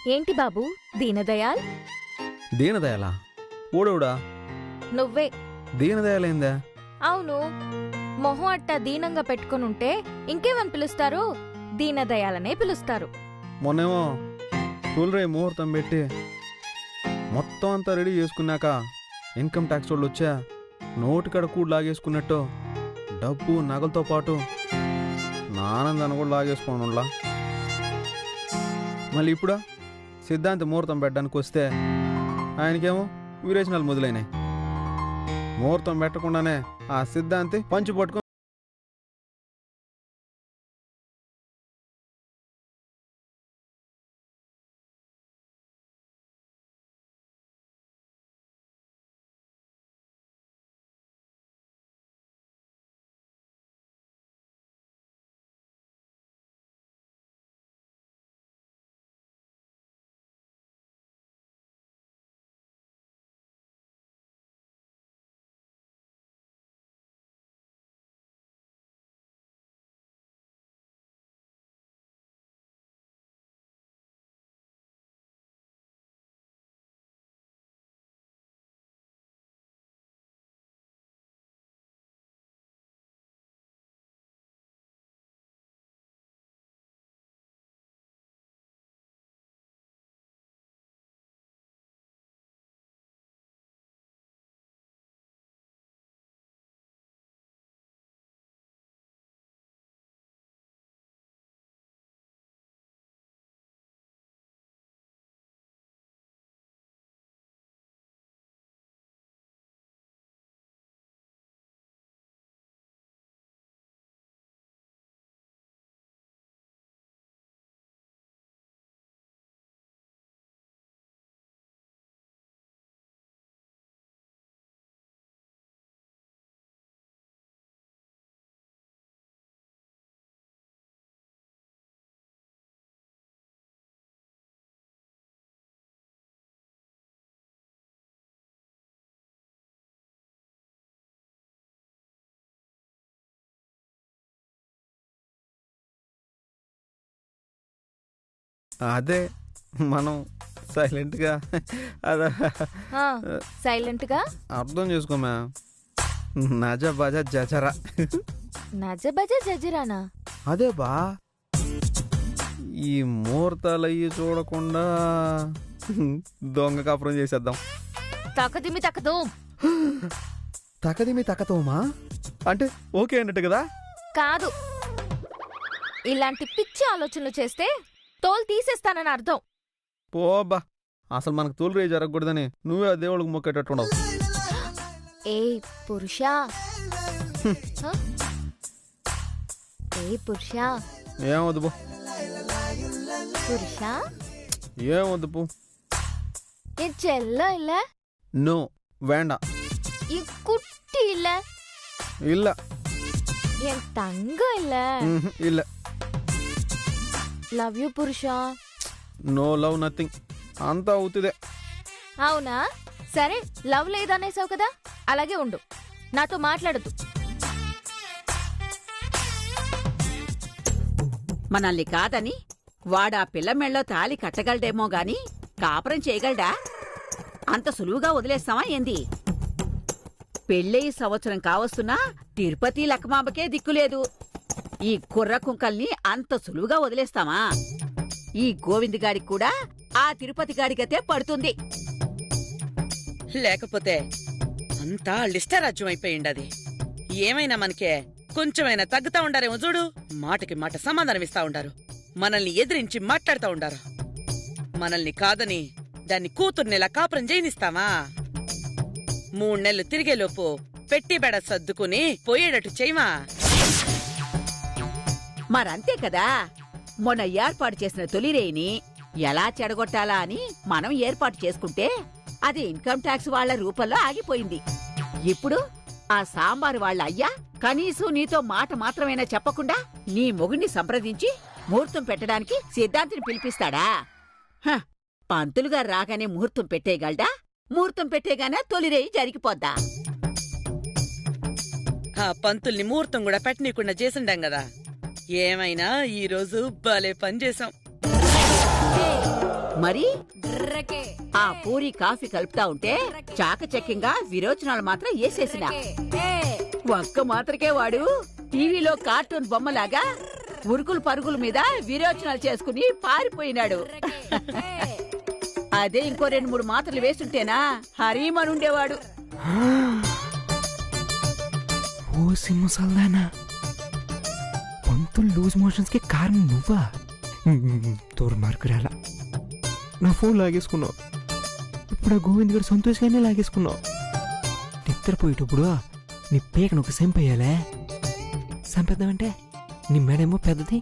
ఏంటి బాబు దీనదయాల్? దీనదయాలా? ఓడవుడా? నువ్వే. దీనదయాలైందా? అవును, మొహం అట్టా దీనంగా పెట్టుకునుంటే ఇంకేమని పిలుస్తారు? దీనదయాలనే పిలుస్తారు. మొన్నేమో తొలిరే ముహూర్తం పెట్టి మొత్తం అంతా రెడీ చేసుకున్నాక ఇన్కమ్ ట్యాక్స్ వాళ్ళు వచ్చా నోటికడ కూడా లాగేసుకున్నట్టు డబ్బు నగలతో పాటు నానందాన్ని కూడా లాగేసుకోనులా. మళ్ళీ ఇప్పుడు సిద్ధాంతి ముహూర్తం పెట్టడానికి వస్తే ఆయనకేమో విరేచనాలు మొదలైనాయి. ముహూర్తం పెట్టకుండానే ఆ సిద్ధాంతి పంచి పట్టుకొని అదే మనం సైలెంట్గా అదా సైలెంట్గా అర్థం చేసుకోమా. నజ బజ జజరా. నజబజ జజరానా? అదే బా, ఈ ముహూర్తాలు అయ్యి చూడకుండా దొంగ కాపురం చేసేద్దాం. తకదిమి తకదు. తకదిమి తకతోమా అంటే ఓకే అన్నట్టు కదా? కాదు, ఇలాంటి పిచ్చి ఆలోచనలు చేస్తే తోలు తీసేస్తానని అర్థం. పోబ్బా, అసలు మనకు తోలు రే జరగకూడదని నువ్వే ఆ దేవుడికి మొక్కేటట్టున్నావు. ఏ పురుషా, ఏ పురుషా, ఏమొద్దు పో. పురుషా ఏమొద్దు పో. ఏ చెల్ల ఇల్ల, నో వేండా. ఈ కుట్టి ఇల్ల, இல்ல. என் தங்க இல்ல. இல்ல. లవ్ యూ పురుషా. నో లవ్ నథింగ్, అంతా అవుతుందే. అవునా? సరే, లవ్ లేదనేసావు కదా, అలాగే ఉండు, నాతో మాట్లాడద్దు. మనల్ని కాదని వాడా పిల్ల మెళ్ళో తాలి కట్టగలడేమో గాని కాపురం చేయగలడా? అంత సులువుగా వదిలేస్తావా ఏంది? పెళ్ళయి సంవత్సరం కావస్తున్నా తిరుపతి లక్కమాంబకే దిక్కులేదు. ఈ కుర్ర కుంకల్ని అంత సులువుగా వదిలేస్తామా? ఈ గోవిందగాడికి కూడా ఆ తిరుపతి గాడికతే పడుతుంది. లేకపోతే అంతా లిస్టరాజ్యం అయిపోయిండది. ఏమైనా మనకే కొంచెమైనా తగ్గుతా ఉండారేమో చూడు. మాటకి మాట సమాధానం ఇస్తా ఉండారు, మనల్ని ఎదిరించి మాట్లాడుతూ ఉండారు. మనల్ని కాదని దాన్ని కూతుర్నెలా కాపురం చేయనిస్తామా? 3 నెలలు తిరిగేలోపు పెట్టి బెడ సర్దుకుని పోయేటట్టు చేయమా? మరంతే కదా. మొన్న ఏర్పాటు చేసిన తొలిరేయిని ఎలా చెడగొట్టాలా అని మనం ఏర్పాటు చేసుకుంటే అది ఇన్కమ్ ట్యాక్స్ వాళ్ల రూపంలో ఆగిపోయింది. ఇప్పుడు ఆ సాంబారు వాళ్ళ అయ్యా కనీసం నీతో మాట మాత్రమైనా చెప్పకుండా నీ మొగుణ్ణి సంప్రదించి ముహూర్తం పెట్టడానికి సిద్ధాంతిని పిలిపిస్తాడా? పంతులుగారు రాగానే ముహూర్తం పెట్టేయగలడా? ముహూర్తం పెట్టేగానే తొలిరేయి జరిగిపోద్దా? ఆ పంతుల్ని ముహూర్తం కూడా పెట్టనీయకుండా చేసిండాం కదా. ఏమైనా ఈ రోజు భలే పని చేశాం. మరి ఆ పూరి కాఫీ కలుపుతా ఉంటే చాకచక్యంగా విరోచనాలు మాత్రం వేసేసిన ఒక్క మాత్రకే వాడు టీవీలో కార్టూన్ బొమ్మలాగా ఉరుకులు పరుగుల మీద విరోచనాలు చేసుకుని పారిపోయినాడు. అదే ఇంకో 2-3 మాత్రలు వేస్తుంటేనా హరీమని ఉండేవాడు. ఓ సింహసల్దానా, పంతులు లూజ్ మోషన్స్ కి కారణం నువ్వా? దుర్మార్గురాల, నా ఫోన్ లాగేసుకున్నావు. ఇప్పుడు ఆ గోవింద్ గారు సంతోషంగానే లాగేసుకున్నావు. నిద్రపోయేటప్పుడు నీ పేకను ఒక సెంపేయాలే. సంపేద్దామంటే నీ మెడేమో పెద్దది,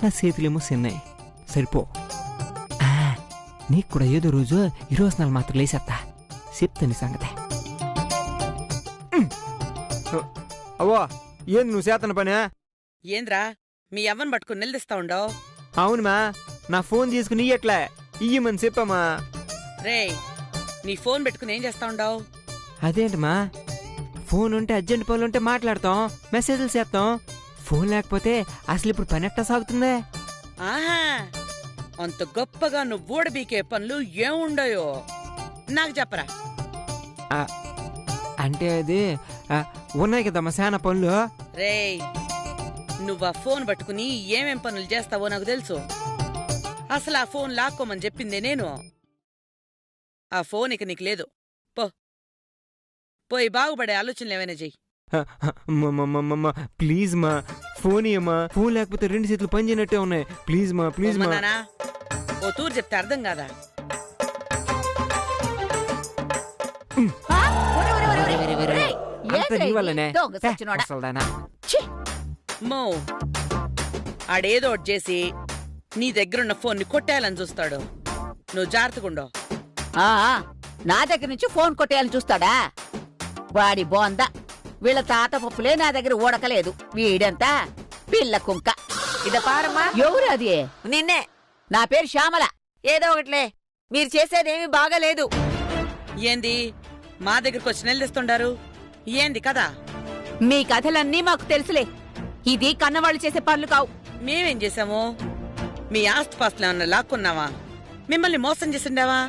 నా చేతులేమో చిన్నవి. సరిపో. నీకు కూడా ఏదో రోజు 24 మాత్రం లేసేస్తా. చెప్తాను సంగతే. అవ్వా, ఏంది నువ్వు చేతన పనే? ఏంద్రా మీ అవ్వని పట్టుకుని నిలదీస్తా ఉండవు? అవునుమా, నా ఫోన్ తీసుకుని ఇయ్యట్లే, ఇయ్యమని చెప్పమ్మా. రేయ్, నీ ఫోన్ పెట్టుకుని ఏం చేస్తా ఉండవు? అదేంటమ్మా, ఫోన్ ఉంటే అర్జెంట్ పనులు ఉంటే మాట్లాడతాం, మెసేజ్లు చేస్తాం. ఫోన్ లేకపోతే అసలు ఇప్పుడు పని ఎట్టా సాగుతుందే? ఆహా, అంత గొప్పగా నువ్వు ఊడబీకే పనులు ఏముండయో నాకు చెప్పరా. అంటే అది ఉన్నాయి కదమ్మా చాలా పనులు. రేయ్, నువ్వా ఫోన్ పట్టుకుని ఏమేం పనులు చేస్తావో నాకు తెలుసు. అసలు ఆ ఫోన్ లాక్కోమని చెప్పిందే నేను. ఆ ఫోన్ ఇక నీకు లేదు. పోయి బాగుపడే ఆలోచనలు ఏమైనా చెయ్యి. ప్లీజ్ మా, ఫోన్ ఇయ్యమ్మా. ఫోన్ లేకపోతే 2 చేతులు పని చేయనట్టే ఉన్నాయి. ప్లీజ్ మా, ప్లీజ్ మా. నానా, ఓ తూరు చెప్తే అర్థం కాదా? అంత నీ వల్లనే. దొంగ సచ్చినోడా. అసలుదానా. మో, ఆడేదో ఒకటి చేసి నీ దగ్గరున్న ఫోన్ని కొట్టేయాలని చూస్తాడు. నువ్వు జాగ్రత్తగుండో. నా దగ్గర నుంచి ఫోన్ కొట్టేయాలని చూస్తాడా? వాడి బోందా, వీళ్ళ తాత పప్పులే నా దగ్గర ఊడకలేదు. వీడంతా పిల్ల కుంక. ఇద పారమ్మా. ఎవరు అది? నిన్నే. నా పేరు శ్యామల. ఏదో ఒకట్లే, మీరు చేసేదేమీ బాగాలేదు. ఏంది మా దగ్గరకు వచ్చి నిలదీస్తుండారు? ఏంది కదా? మీ కథలన్నీ మాకు తెలుసులే. ఇది కన్నవాళ్ళు చేసే పనులు కావు. మేమేం చేశాము? మీ ఆస్తిపాస్తులు ఏమన్నా లాక్కున్నావా? మిమ్మల్ని మోసం చేసిండావా?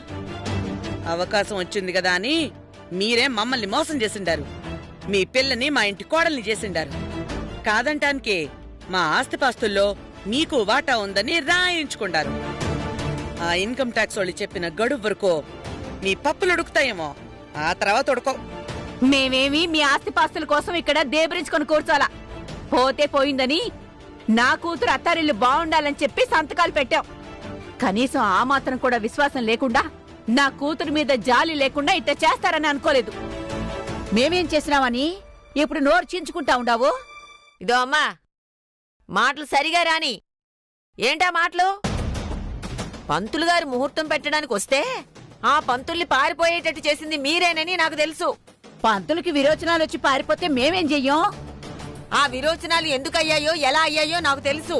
అవకాశం వచ్చింది కదా అని మీరే మమ్మల్ని మోసం చేసిండారు. మీ పిల్లని మా ఇంటి కోడల్ని చేసిండారు. కాదంటానికి మా ఆస్తిపాస్తుల్లో మీకు వాటా ఉందని రాయించుకుంటారు. ఆ ఇన్కమ్ ట్యాక్స్ వాళ్ళు చెప్పిన గడువు వరకు మీ పప్పులు ఉడుకుతాయేమో, ఆ తర్వాత ఉడకో. మేమేమి మీ ఆస్తిపాస్తుల కోసం ఇక్కడ దేబరించుకొని కూర్చోాలా. పోతే పోయిందని నా కూతురు అత్తారిల్లు బాగుండాలని చెప్పి సంతకాలు పెట్టాం. కనీసం ఆ మాత్రం కూడా విశ్వాసం లేకుండా, నా కూతురు మీద జాలి లేకుండా ఇట్ట చేస్తారని అనుకోలేదు. మేమేం చేసినామని ఇప్పుడు నోరు చించుకుంటా ఉండావు? ఇదో అమ్మా, మాటలు సరిగా రాని. ఏంటా మాటలు? పంతులు గారు ముహూర్తం పెట్టడానికి వస్తే ఆ పంతుల్ని పారిపోయేటట్టు చేసింది మీరేనని నాకు తెలుసు. పంతులకి విరోచనాలు వచ్చి పారిపోతే మేమేం చెయ్యం? ఆ విరోచనాలు ఎందుకయ్యాయో ఎలా అయ్యాయో నాకు తెలుసు.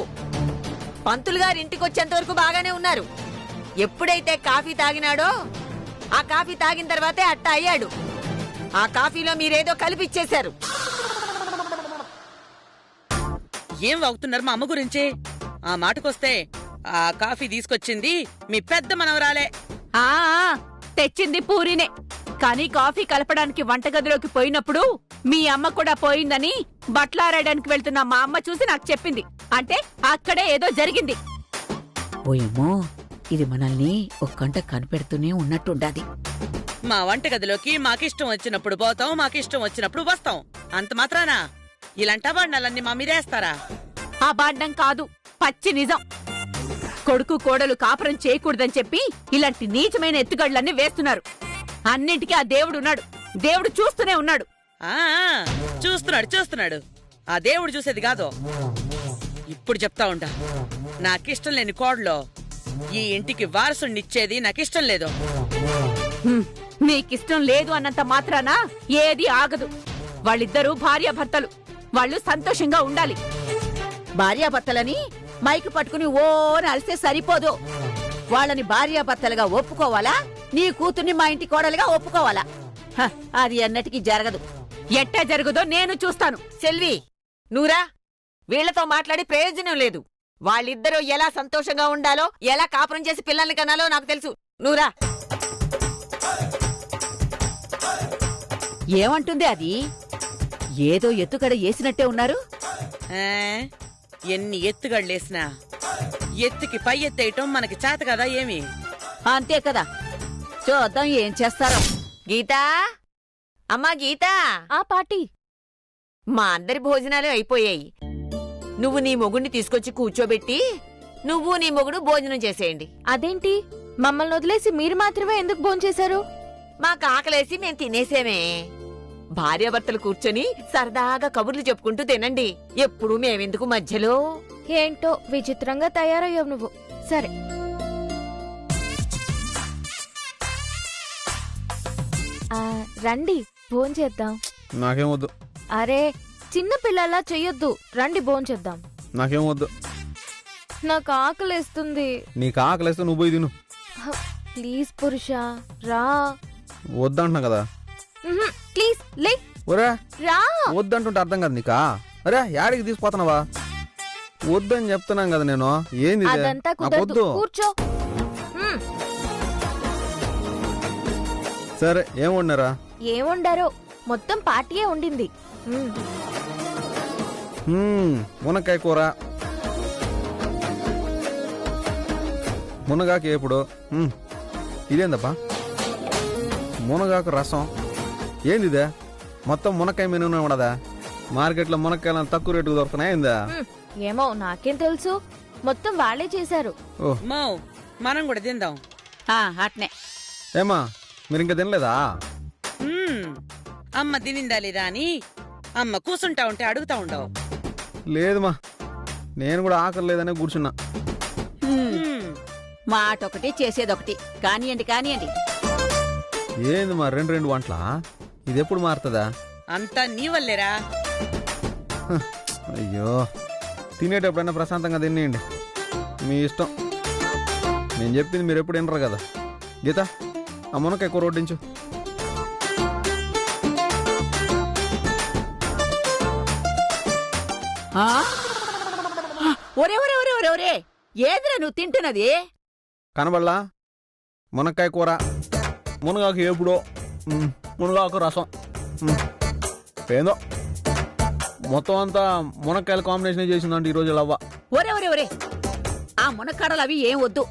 పంతులు గారు ఇంటికొచ్చేంత వరకు బాగానే ఉన్నారు. ఎప్పుడైతే కాఫీ తాగినాడో ఆ కాఫీ తాగిన తర్వాతే అట్ట అయ్యాడు. ఆ కాఫీలో మీరేదో కలిపిచ్చేశారు. ఏం వాగుతున్నారు మా అమ్మ గురించి? ఆ మాటకొస్తే ఆ కాఫీ తీసుకొచ్చింది మీ పెద్ద మనవరాలే. ఆ తెచ్చింది పూరినే. కానీ కాఫీ కలపడానికి వంటగదిలోకి పోయినప్పుడు మీ అమ్మ కూడా పోయిందని బట్లారాయడానికి వెళ్తున్న మా అమ్మ చూసి నాకు చెప్పింది. అంటే అక్కడే ఏదో జరిగింది. ఓయమ్మో, ఇది మనల్ని ఒక్కంట కనిపెడుతూనే ఉన్నట్టుండాది. మా వంటగదిలోకి మాకిష్టం వచ్చినప్పుడు పోతాం, మాకిష్టం వచ్చినప్పుడు వస్తాం. అంత మాత్రానా ఇలాంటి అవాండాలన్నీ మా మీదేస్తారా? ఆ బాండం కాదు, పచ్చి నిజం. కొడుకు కోడలు కాపురం చేయకూడదని చెప్పి ఇలాంటి నీచమైన ఎత్తుగళ్లన్నీ వేస్తున్నారు. అన్నింటికీ ఆ దేవుడున్నాడు. దేవుడు చూస్తూనే ఉన్నాడు. ఆ చూస్తున్నాడు. ఆ దేవుడు చూసేది కాదు. ఇప్పుడు చెప్తా ఉంటా, నాకిష్టం లేని కోడలో ఈ ఇంటికి వారసునిచ్చేది నాకిష్టం లేదు. నీకిష్టం లేదు అన్నంత మాత్రాన ఏది ఆగదు. వాళ్ళిద్దరూ భార్యాభర్తలు. వాళ్ళు సంతోషంగా ఉండాలి. భార్యాభర్తలని మైకు పట్టుకుని ఓని అలిస్తే సరిపోదు. వాళ్ళని భార్యాభర్తలుగా ఒప్పుకోవాలా, నీ కూతుర్ని మా ఇంటి కోడలుగా ఒప్పుకోవాలా? అది అన్నటికీ జరగదు. ఎట్టా జరుగుదో నేను చూస్తాను. సెల్వి, నువ్వురా. వీళ్లతో మాట్లాడి ప్రయోజనం లేదు. వాళ్ళిద్దరూ ఎలా సంతోషంగా ఉండాలో, ఎలా కాపురం చేసి పిల్లల్ని కనాలో నాకు తెలుసు. నువ్వురా. ఏమంటుంది అది? ఏదో ఎత్తుకడ వేసినట్టే ఉన్నారు. ఆ, ఎన్ని ఎత్తుగళ్ళేసినా ఎత్తుకి పై ఎత్తేయటం మనకి చేత కదా ఏమి? అంతే కదా, చూద్దాం ఏం చేస్తారో. గీతా, అమ్మా గీతా, ఆ పార్టీ మా అందరి భోజనాలు అయిపోయాయి. నువ్వు నీ మొగుడిని తీసుకొచ్చి కూర్చోబెట్టి నువ్వు నీ మొగుడు భోజనం చేసేయండి. అదేంటి మమ్మల్ని వదిలేసి మీరు మాత్రమే ఎందుకు భోంచేశారు? మాకు ఆకలేసి మేం తినేసేమే. భార్యాభర్తలు కూర్చొని సరదాగా కబుర్లు చెప్పుకుంటూ తినండి. ఎప్పుడు మేమెందుకు మధ్యలో? ఏంటో విచిత్రంగా తయారయ్యావు నువ్వు. సరే రండి భోంచేద్దాం. నాకేం వద్దు. అరే చిన్న పిల్లలా చెయ్యొద్దు, రండి భోంచేద్దాం. నాకేం వద్దు. నాకు ఆకలేస్తుంది. నీకు ఆకలిస్తే నువ్వు పోయి తిను. ప్లీజ్ పురుషా రా. వద్దంటున్నా కదా. ప్లీజ్ లే ఒరే రా. వద్దంటుంటే అర్థం కదా నీకా? అరే యాడికి తీసుకుపోతున్నావా? వద్దని చెప్తున్నాం కదా నేను. ఏంది ఇది? అదంతా నాకు కుదరదు, వద్దు. కూర్చో. సరే ఏం వండారా? ఏముండారో, మొత్తం పార్టీయే ఉండింది. మునక్కాయ కూర, మునగాకు ఎప్పుడు. ఇదేందప్పా? మునగాకు రసం. ఏంది ఇదే? మొత్తం మునక్కాయ మెనూనే ఉండదా? మార్కెట్లో మునక్కాయలు తక్కువ రేటుకు దొరుకుతున్నాయి ఏందా? ఏమో నాకేం తెలుసు, మొత్తం వాళ్ళే చేశారు. ఓ మో, మనం కూడా తిందాం. అట్నే. ఏమా మీరు ఇంకా తినలేదా? అమ్మ తినిందా లేదా అని అమ్మ కూసుంటా ఉంటే అడుగుతా ఉండవు. లేదు మా, నేను కూడా ఆకలి లేదనే కూర్చున్నా. మాట ఒకటి చేసేదొకటి. కానియండి కానియండి. ఏంది మా రెండు రెండు వంటలా? ఇది ఎప్పుడు మారుతుందా? అంతా నీ వల్లేరా. అయ్యో, తినేటప్పుడైనా ప్రశాంతంగా తినేయండి, మీ ఇష్టం. నేను చెప్పింది మీరు ఎప్పుడు వినరు కదా. గీత, ఆ మునక్కాయ కూర వడ్డించు. ఒరే ఒరే ఒరే ఒరే ఒరే, ఏదిరా నువ్వు తింటున్నది? కనబడలా? మునక్కాయ కూర, మునగాకు ఎప్పుడో, మునగాకు రసం. ఏందో మొత్తం అంతా మునక్కాయల కాంబినేషన్ చేసిందంటే ఈరోజు లవ్వ. ఒరే ఒరే ఒరే, ఆ మునక్కాడలు అవి ఏం వద్దు.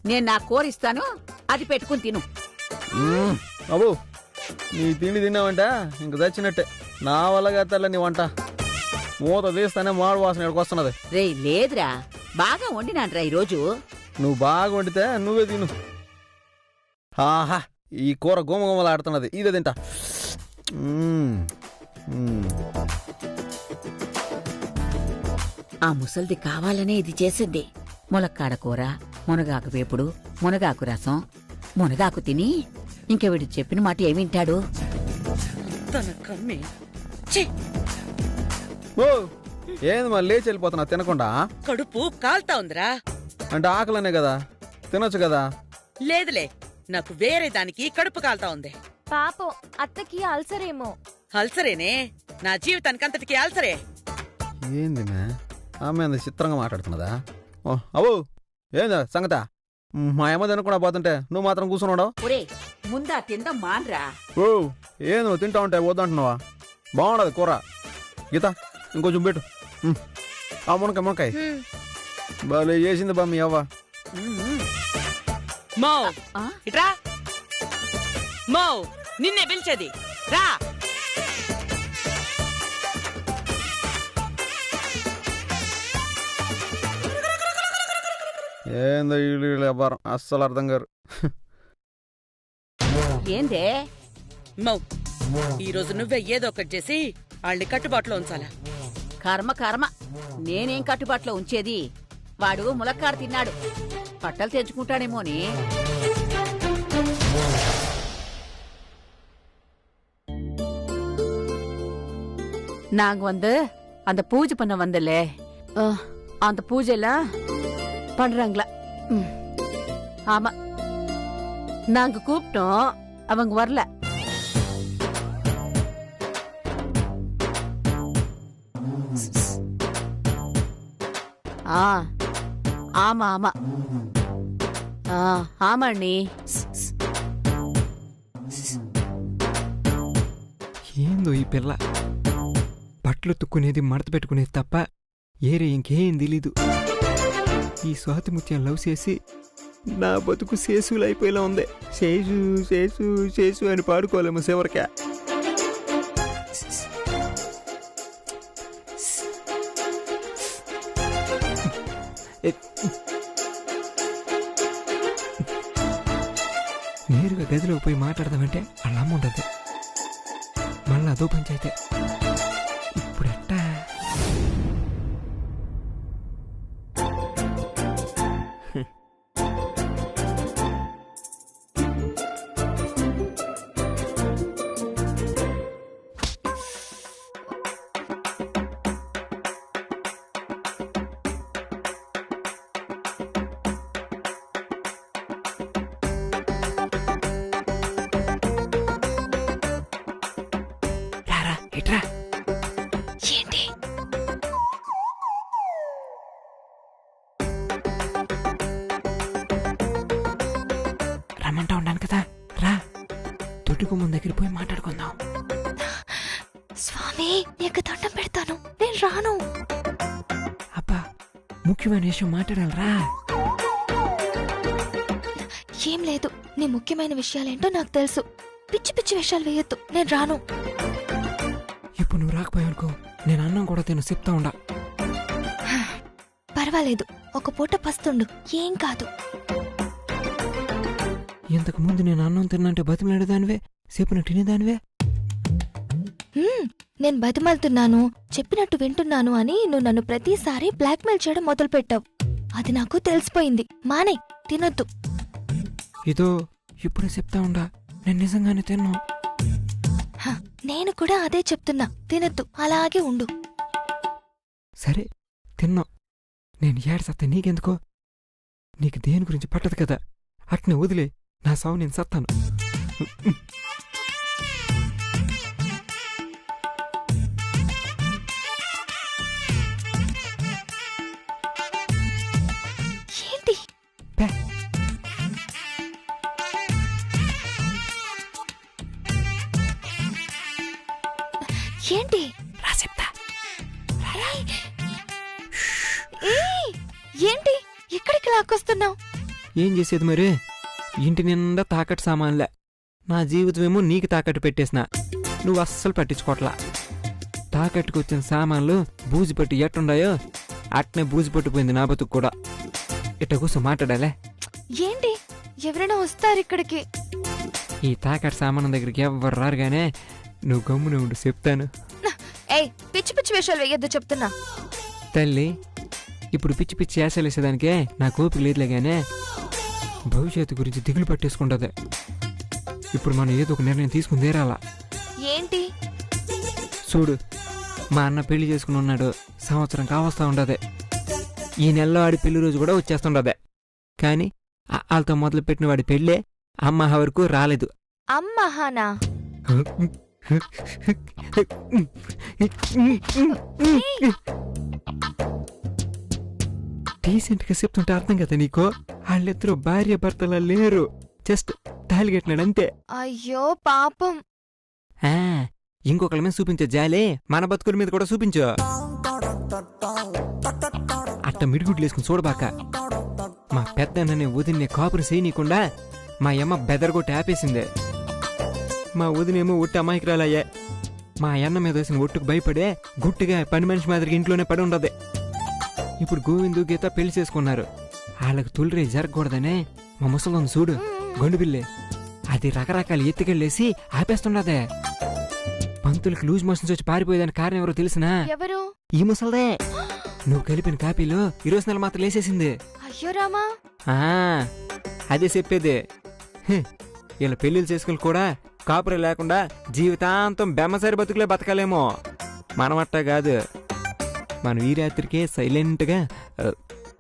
నేను నా కూర ఇస్తాను, అది పెట్టుకుని తిను. అబ్బు, నీ తిండి తిన్నావంటే ఇంక తెచ్చినట్టే. నా వల్లగా తెల్ల నీ వంట మూత తీస్తానే మాడు వాసన ఎక్కడికి వస్తున్నది. రే లేదురా, బాగా వండినాన్రా ఈరోజు. నువ్వు బాగా వండితే నువ్వే తిను. ఆహా, ఈ కూర గుమగుమలాడుతున్నది, ఇదే తింటా. ఆ ముసల్ది కావాలనే ఇది చేసింది. ములక్కాడ కూర, మునగాకు వేపుడు, మునగాకు రసం. మునగాకు తిని ఇంక వీడు చెప్పిన మాట ఏమి వింటాడు? తన కమ్మి. ఛీ, ఓ ఏంది మరి లేచి వెళ్ళిపోతున్నా తినకుండా? కడుపు కాల్తా ఉందిరా. అంటే ఆకలనే కదా, తినొచ్చు కదా. లేదులే, నాకు వేరే దానికి కడుపు కాల్తా ఉంది. పాపం అత్తకి అల్సరేమో. అల్సరేనే, నా జీవితానికి అంతటికి అల్సరే. ఏంది మే, ఆమె అంత చిత్రంగా మాట్లాడుతున్నదా? ఓ అవు, ఏందా సంగత? మా అమ్మ తినకుండా పోతుంటే నువ్వు మాత్రం కూర్చున్నావు. ఒరే ముందా తిందా మాన్రా. ఓ ఏం నువ్వు తింటా ఉంటే వద్దంటున్నావా? బాగుండదు కూర. గీత ఇంకొంచెం పెట్టు. ఆ మునకాయ బాలే చేసింది బా మీ అవ్వ. మో ఆ? ఇట్రా. మో, నిన్నే పిలిచేది రా. ఏందో వీళ్ళు వ్యాపారం అస్సలు అర్థం గారు. ఏందే? మౌ, ఈ రోజు నువ్వే ఏదో ఒకటి చేసి వాళ్ళని కట్టుబాటులో ఉంచాలా. కర్మ కర్మ, నేనేం కట్టుబాట్లో ఉంచేది? వాడు ములక్కాడ తిన్నాడు, బట్టలు తెచ్చుకుంటాడేమోని. நாங்க அந்த பூஜை பண்ண வந்தல, அந்த பூஜைலாம் பண்றாங்களா? ஆமா, நாங்க கூப்பிட்டோம், அவங்க வரல. ఆమా ఆమా ఆమండి. ఏందో ఈ పిల్ల, బట్టలు తుక్కునేది మడత పెట్టుకునేది తప్ప ఏరే ఇంకేం తెలీదు. ఈ స్వాతి ముత్యం లవ్ చేసి నా బతుకు శేషులు అయిపోయేలా ఉంది. శేషు శేషు శేషు అని పాడుకోలేము చివరికా. నేరుగా గదిలోకి పోయి మాట్లాడదామంటే అలా అమ్మ ఉండదు. మళ్ళీ అదో పంచాయితే. ఇప్పుడెట్టా? రారా ఇట్రా. ఏంటి? రమ్మంటా ఉన్నాను కదా, రా. తొట్టుకుమ్మ దగ్గర పోయి మాట్లాడుకుందాం. స్వామి, నీకు దండం పెడతాను, నేను రాను. అబ్బా, ముఖ్యమైన విషయం మాట్లాడాలి, రా. ఏం లేదు, నీ ముఖ్యమైన విషయాలేంటో నాకు తెలుసు. పిచ్చి పిచ్చి విషయాలు వేయొద్దు, నేను రాను. ఇప్పుడు నువ్వు రాకపోయానుకో, నేను అన్నం కూడా తిను చెప్తా ఉండా. పర్వాలేదు, ఒక పూట పస్తుండు, ఏం కాదు. ఇంతకు ముందు నేను అన్నం తిన్నంటే బతిమలాడేదానివే, చెప్పిన తినేదానివే. నేను బతిమాలుతున్నాను, చెప్పినట్టు వింటున్నాను అని నువ్వు నన్ను ప్రతిసారి బ్లాక్మెయిల్ చేయడం మొదలుపెట్టావు. అది నాకు తెలిసిపోయింది. మానే, తినొద్దు. ఇదో ఇప్పుడే చెప్తా ఉండా, నేను నిజంగానే తిన్నా. నేను కూడా అదే చెప్తున్నా, తినొద్దు, అలాగే ఉండు. సరే తిన్నా. నేను ఏడ్సత్తా నీకెందుకో? నీకు దేని గురించి పట్టదు కదా, అట్నే వదిలే. నా సావు నేను సత్తాను. ఏంటి? పే. ఏంటి? రా చెప్తా. ఏయ్, ఏంటి ఇక్కడికి లాక్కొస్తున్నావు? ఏం చేసేది మరి? ఇంటి నిండా తాకట్టు సామాన్లే. నా జీవితమేమో నీకు తాకట్టు పెట్టేసిన, నువ్వు అస్సలు పట్టించుకోట్లా. తాకట్టుకొచ్చిన సామాన్లు బూజుపట్టి ఎట్టుండాయో అట్నే బూజుపట్టిపోయింది నా బతుకు కూడా. ఇట్ట కూర్చో మాట్లాడాలే. ఏంటి, ఎవరైనా వస్తారు ఇక్కడికి? ఈ తాకట్టు సామానం దగ్గరికి ఎవ్వరు రారుగానే, నువ్వు గమ్మున ఉండు, చెప్తాను. ఏయ్, పిచ్చి పిచ్చి విషయాలు వేయొద్దు చెప్తున్నా. తల్లి, ఇప్పుడు పిచ్చి పిచ్చి వేసేదానికే నాకు ఓపిక లేదులేగానే, భవిష్యత్తు గురించి దిగులు పట్టేసుకుంటది. ఇప్పుడు మనం ఏదో ఒక నిర్ణయం తీసుకుని తీరాలా. ఏంటి? చూడు, మా అన్న పెళ్లి చేసుకుని ఉన్నాడు, సంవత్సరం కావస్తా ఉండదే. ఈ నెలలో వాడి పెళ్లి రోజు కూడా వచ్చేస్తుండదే. కానీ వాళ్ళతో మొదలుపెట్టిన వాడి పెళ్ళే అమ్మ వరకు రాలేదు. అమ్మహానా? డీసెంట్గా చెప్తుంటే అర్థం కదా నీకో? వాళ్ళిద్దరూ భార్య భర్తలా లేరు, జస్ట్ తాలిగట్టినాడంతే. అయ్యో పాపం. ఇంకొకళ్ళ మీద చూపించే జాలే మన బతుకుల మీద కూడా చూపించు. అట్ట మిడిగుడ్లు వేసుకుని చూడబాక. మా పెద్దన్ననే వదినే కాపురం చేయనీయకుండా మా అమ్మ బెదరగొట్టి ఆపేసిందే. మా వదినేమో ఒట్టి అమాయకురాలయ్యా. మా అన్న మీద వేసిన ఒట్టుకు భయపడే గుట్టుగా పని మనిషి మాదిరిగా ఇంట్లోనే పడి ఉండదే. ఇప్పుడు గోవిందు గీత పెళ్లి చేసుకున్నారు. వాళ్ళకు తుల్లి జరగకూడదనే మా ముసలి చూడు, గొండుబిల్లే, అది రకరకాల ఎత్తుకెళ్ళేసి ఆపేస్తుండదే. పంతులకి లూజ్ మోషన్స్ వచ్చి పారిపోయేదాని కారణం ఎవరో తెలిసినా? ఎవరు? ఈ ముసల్దే. నువ్వు కలిపిన కాపీలో 20 నెలలు మాత్రం లేసేసింది. అయ్యో రామా. అదే చెప్పేది. ఇలా పెళ్లిళ్ళు చేసుకుని కూడా కాపురం లేకుండా జీవితాంతం బెమ్మసారి బతుకులే బతకాలేమో. మనమట్టా కాదు, మనం ఈ రాత్రికే సైలెంట్గా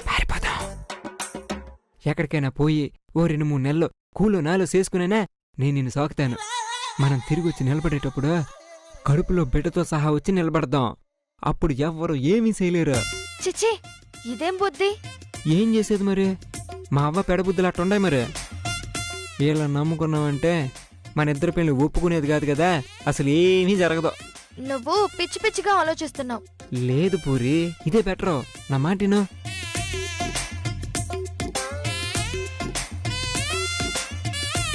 పారిపోదాం. ఎక్కడికైనా పోయి ఓ 2-3 నెలలు కూలో నాలో చేసుకునేనా నేను నిన్ను సాకుతాను. మనం తిరిగి వచ్చి నిలబడేటప్పుడు కడుపులో బిడ్డతో సహా వచ్చి నిలబడదాం. అప్పుడు ఎవ్వరూ ఏమీ చేయలేరు. చిచ్చి, ఇదేం బుద్ధి? ఏం చేసేది మరి? మా అవ్వ పెడబుద్ధులు అట్టుండాయి మరి. వీళ్ళని నమ్ముకున్నామంటే మన ఇద్దరి పెళ్లి ఒప్పుకునేది కాదు కదా, అసలు ఏమీ జరగదు. నువ్వు పిచ్చి పిచ్చిగా ఆలోచిస్తున్నావు. లేదు పూరి, ఇదే బెటరు. నా మాటిను.